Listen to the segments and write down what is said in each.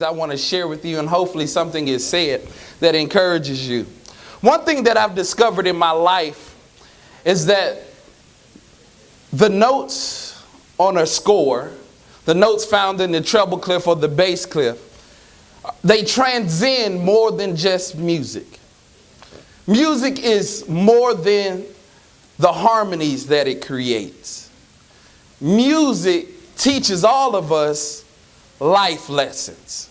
I want to share with you, and hopefully something is said that encourages you. One thing that I've discovered in my life is that the notes on a score, the notes found in the treble clef or the bass clef, they transcend more than just music. Music is more than the harmonies that it creates. Music teaches all of us life lessons.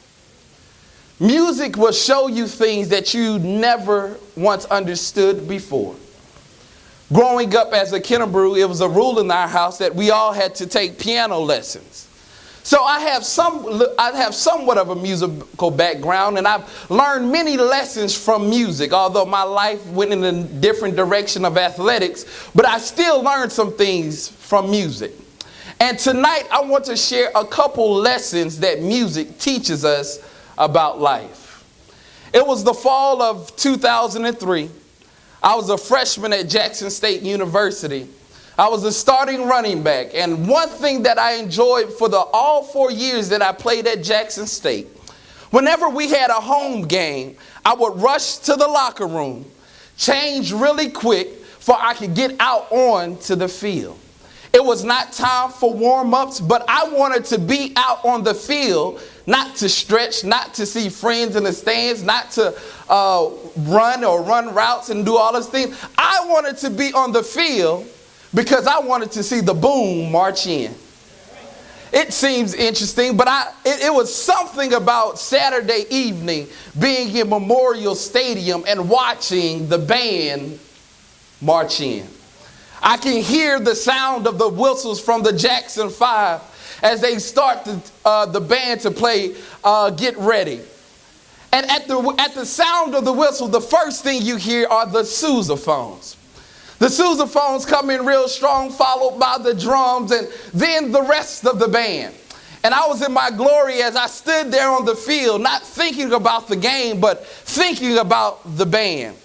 Music will show you things that you never once understood before. Growing up as a Kennebrew, it was a rule in our house that we all had to take piano lessons. So I have somewhat of a musical background, and I've learned many lessons from music, although my life went in a different direction of athletics, but I still learned some things from music. And tonight I want to share a couple lessons that music teaches us about life. It was the fall of 2003. I was a freshman at Jackson State University. I was a starting running back, and one thing that I enjoyed for all 4 years that I played at Jackson State, whenever we had a home game, I would rush to the locker room, change really quick for I could get out onto the field. It was not time for warm-ups, but I wanted to be out on the field, not to stretch, not to see friends in the stands, not to run routes and do all those things. I wanted to be on the field because I wanted to see the boom march in. It seems interesting, but it was something about Saturday evening being in Memorial Stadium and watching the band march in. I can hear the sound of the whistles from the Jackson 5 as they start the band to play Get Ready. And at the sound of the whistle, the first thing you hear are the sousaphones. The sousaphones come in real strong, followed by the drums and then the rest of the band. And I was in my glory as I stood there on the field, not thinking about the game, but thinking about the band.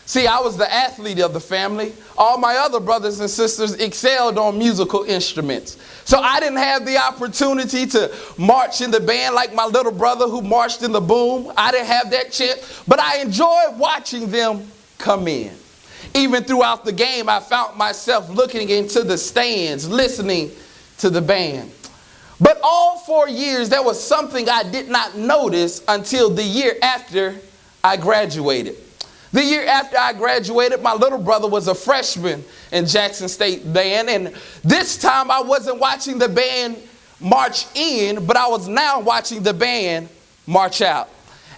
See, I was the athlete of the family. All my other brothers and sisters excelled on musical instruments. So I didn't have the opportunity to march in the band like my little brother who marched in the boom. I didn't have that chance, but I enjoyed watching them come in. Even throughout the game, I found myself looking into the stands, listening to the band. But all 4 years, there was something I did not notice until the year after I graduated. The year after I graduated, my little brother was a freshman in Jackson State band, and this time I wasn't watching the band march in, but I was now watching the band march out.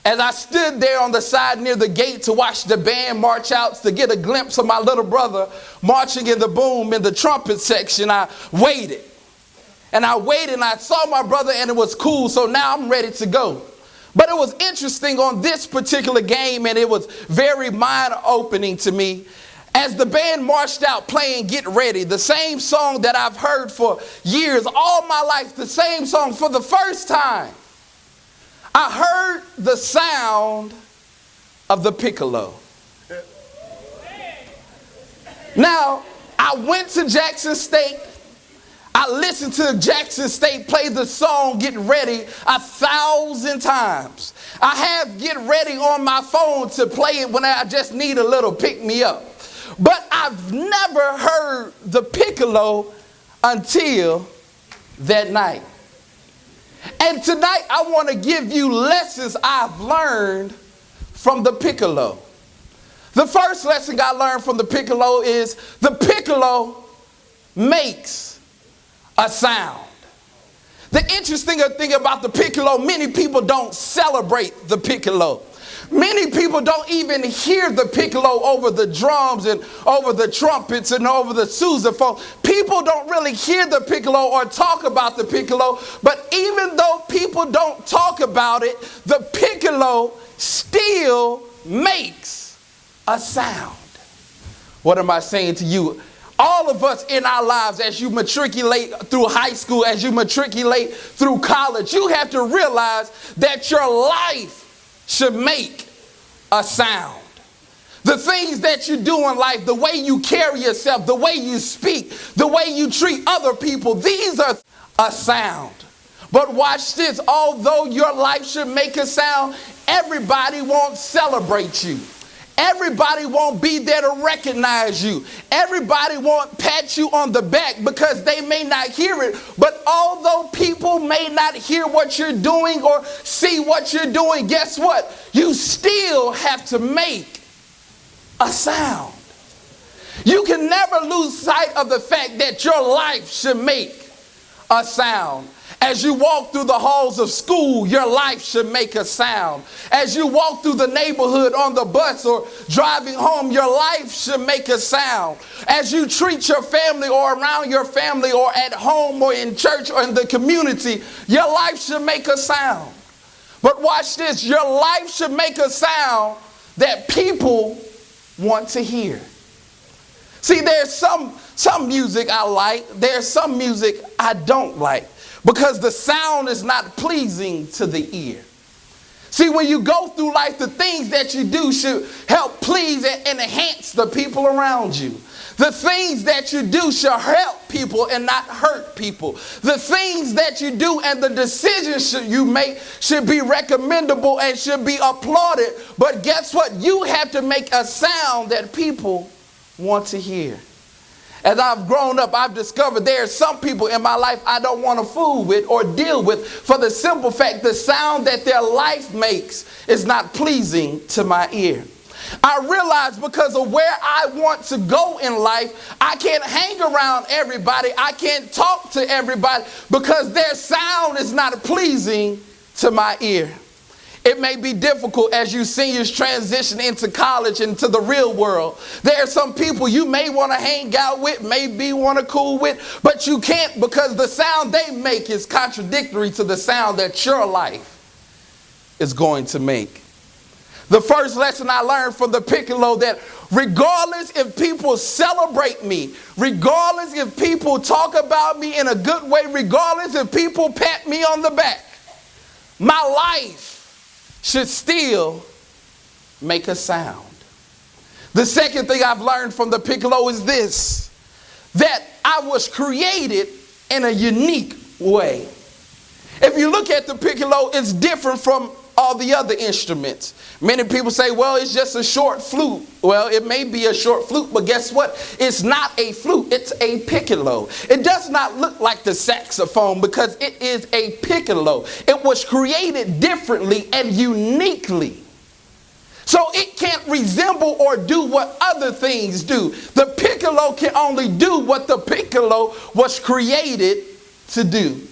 As I stood there on the side near the gate to watch the band march out, to get a glimpse of my little brother marching in the boom in the trumpet section, I waited. And I waited and I saw my brother and it was cool, so now I'm ready to go. But it was interesting on this particular game, and it was very mind-opening to me. As the band marched out playing Get Ready, the same song that I've heard for years, all my life, the same song for the first time, I heard the sound of the Piccolo. Now, I went to Jackson State. I listened to Jackson State play the song Get Ready 1,000 times. I have Get Ready on my phone to play it when I just need a little pick-me-up. But I've never heard the Piccolo until that night. And tonight I want to give you lessons I've learned from the Piccolo. The first lesson I learned from the Piccolo is the Piccolo makes a sound. The interesting thing about the Piccolo, many people don't celebrate the Piccolo. Many people don't even hear the Piccolo over the drums and over the trumpets and over the sousaphone. People don't really hear the Piccolo or talk about the Piccolo, but even though people don't talk about it, the Piccolo still makes a sound. What am I saying to you? All of us in our lives, as you matriculate through high school, as you matriculate through college, you have to realize that your life should make a sound. The things that you do in life, the way you carry yourself, the way you speak, the way you treat other people, these are a sound. But watch this, although your life should make a sound, everybody won't celebrate you. Everybody won't be there to recognize you. Everybody won't pat you on the back because they may not hear it. But although people may not hear what you're doing or see what you're doing, guess what? You still have to make a sound. You can never lose sight of the fact that your life should make a sound. As you walk through the halls of school, your life should make a sound. As you walk through the neighborhood on the bus or driving home, your life should make a sound. As you treat your family or around your family or at home or in church or in the community, your life should make a sound. But watch this, your life should make a sound that people want to hear. See, there's some music I like, there's some music I don't like, because the sound is not pleasing to the ear. See, when you go through life, the things that you do should help please and enhance the people around you. The things that you do should help people and not hurt people. The things that you do and the decisions you make should be recommendable and should be applauded. But guess what? You have to make a sound that people want to hear. As I've grown up, I've discovered there are some people in my life I don't want to fool with or deal with for the simple fact the sound that their life makes is not pleasing to my ear. I realize because of where I want to go in life, I can't hang around everybody. I can't talk to everybody because their sound is not pleasing to my ear. It may be difficult as you seniors transition into college and to the real world. There are some people you may want to hang out with, maybe want to cool with, but you can't because the sound they make is contradictory to the sound that your life is going to make. The first lesson I learned from the Piccolo that regardless if people celebrate me, regardless if people talk about me in a good way, regardless if people pat me on the back, my life should still make a sound. The second thing I've learned from the Piccolo is this, that I was created in a unique way. If you look at the Piccolo, it's different from all the other instruments. Many people say, well, it's just a short flute. Well, it may be a short flute, but guess what? It's not a flute, it's a piccolo. It does not look like the saxophone because it is a piccolo. It was created differently and uniquely. So it can't resemble or do what other things do. The piccolo can only do what the piccolo was created to do.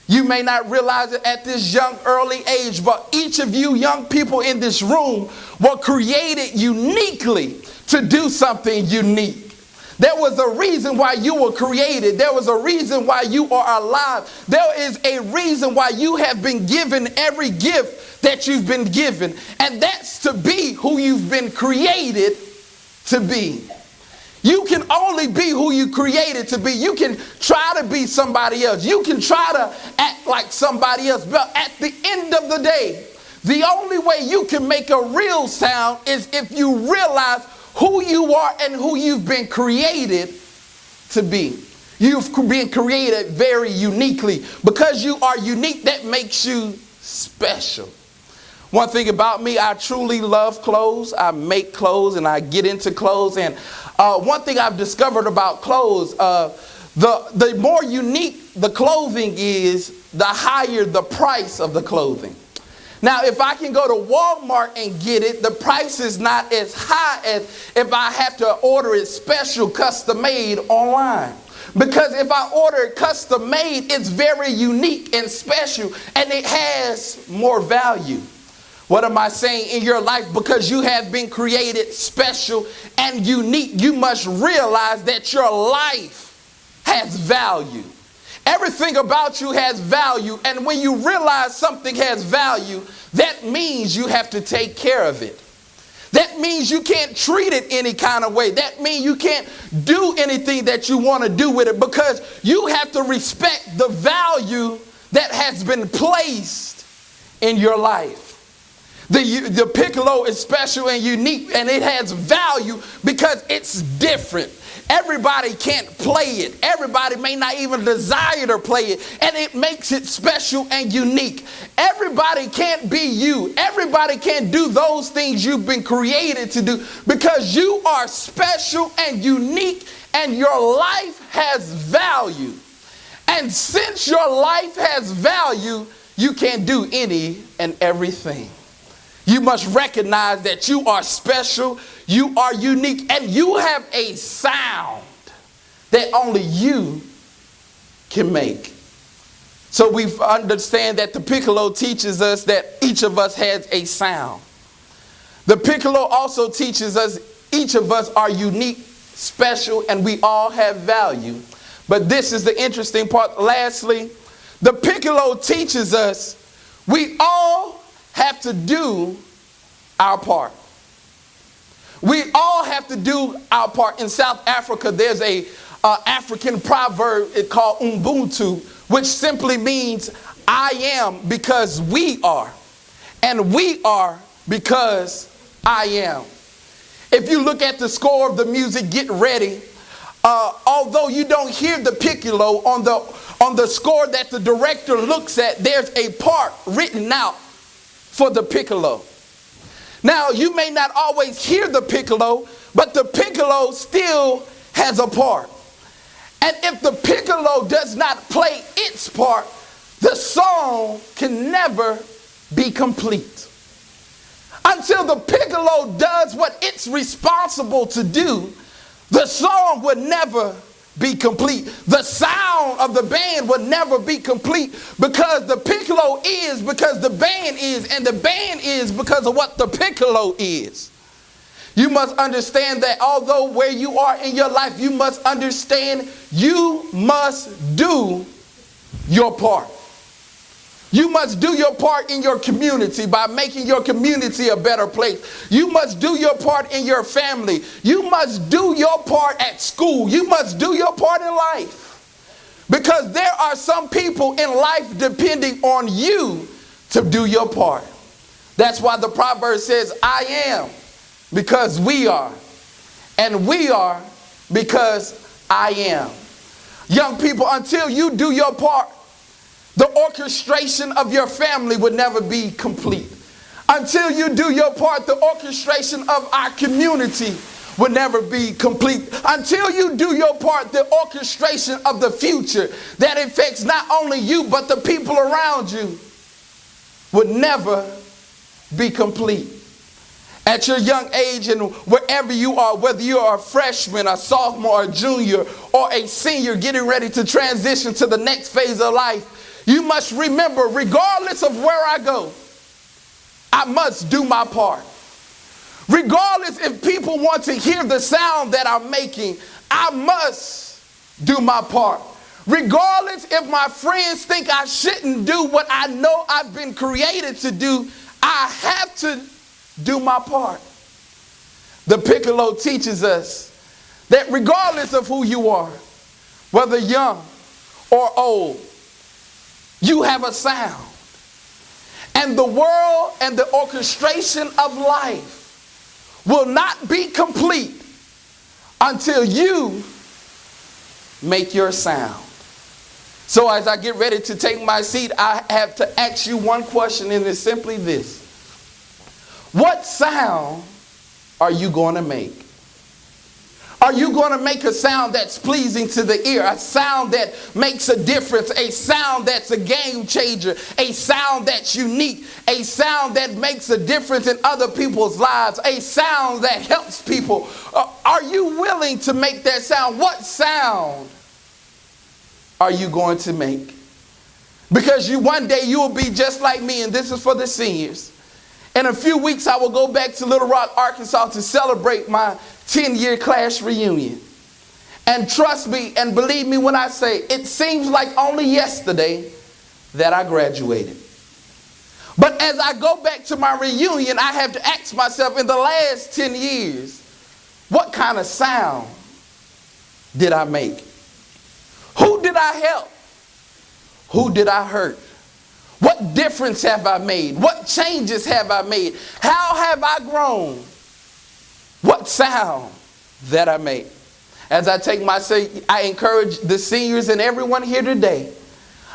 You may not realize it at this young, early age, but each of you young people in this room were created uniquely to do something unique. There was a reason why you were created. There was a reason why you are alive. There is a reason why you have been given every gift that you've been given. And that's to be who you've been created to be. You can only be who you created to be. You can try to be somebody else. You can try to act like somebody else. But at the end of the day, the only way you can make a real sound is if you realize who you are and who you've been created to be. You've been created very uniquely. Because you are unique, that makes you special. One thing about me, I truly love clothes. I make clothes and I get into clothes. And one thing I've discovered about clothes, the more unique the clothing is, the higher the price of the clothing. Now, if I can go to Walmart and get it, the price is not as high as if I have to order it special, custom made online. Because if I order it custom made, it's very unique and special and it has more value. What am I saying? In your life, because you have been created special and unique, you must realize that your life has value. Everything about you has value. And when you realize something has value, that means you have to take care of it. That means you can't treat it any kind of way. That means you can't do anything that you want to do with it because you have to respect the value that has been placed in your life. The piccolo is special and unique and it has value because it's different. Everybody can't play it. Everybody may not even desire to play it. And it makes it special and unique. Everybody can't be you. Everybody can't do those things you've been created to do, because you are special and unique, and your life has value. And since your life has value, you can do any and everything. You must recognize that you are special, you are unique, and you have a sound that only you can make. So we understand that the Piccolo teaches us that each of us has a sound. The Piccolo also teaches us each of us are unique, special, and we all have value. But this is the interesting part. Lastly, the Piccolo teaches us we all have to do our part. We all have to do our part. In South Africa, there's a African proverb called Ubuntu, which simply means I am because we are, and we are because I am. If you look at the score of the music, Get Ready, although you don't hear the piccolo on the score that the director looks at, there's a part written out for the piccolo. Now, you may not always hear the piccolo, but the piccolo still has a part. And if the piccolo does not play its part, the song can never be complete. Until the piccolo does what it's responsible to do, the song would never be complete. The sound of the band would never be complete, because the piccolo is because the band is, and the band is because of what the piccolo is. You must understand that although where you are in your life, you must understand you must do your part. You must do your part in your community by making your community a better place. You must do your part in your family. You must do your part at school. You must do your part in life. Because there are some people in life depending on you to do your part. That's why the proverb says, I am because we are, and we are because I am. Young people, until you do your part, the orchestration of your family would never be complete. Until you do your part, the orchestration of our community would never be complete. Until you do your part, the orchestration of the future that affects not only you, but the people around you would never be complete. At your young age and wherever you are, whether you are a freshman, a sophomore, a junior, or a senior getting ready to transition to the next phase of life, you must remember, regardless of where I go, I must do my part. Regardless if people want to hear the sound that I'm making, I must do my part. Regardless if my friends think I shouldn't do what I know I've been created to do, I have to do my part. The Piccolo teaches us that regardless of who you are, whether young or old, you have a sound. And the world and the orchestration of life will not be complete until you make your sound. So as I get ready to take my seat, I have to ask you one question, and it's simply this. What sound are you going to make? Are you going to make a sound that's pleasing to the ear? A sound that makes a difference? A sound that's a game changer? A sound that's unique? A sound that makes a difference in other people's lives? A sound that helps people? Are you willing to make that sound? What sound are you going to make? Because one day you will be just like me, and this is for the seniors. In a few weeks, I will go back to Little Rock, Arkansas to celebrate my 10-year class reunion. And trust me and believe me when I say, it seems like only yesterday that I graduated. But as I go back to my reunion, I have to ask myself, in the last 10 years, what kind of sound did I make? Who did I help? Who did I hurt? What difference have I made? What changes have I made? How have I grown? What sound that I made? as I take my seat, I encourage the seniors and everyone here today,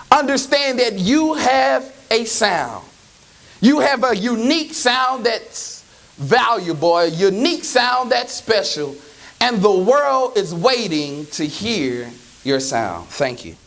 understand that you have a sound. You have a unique sound that's valuable, a unique sound that's special, and the world is waiting to hear your sound. Thank you.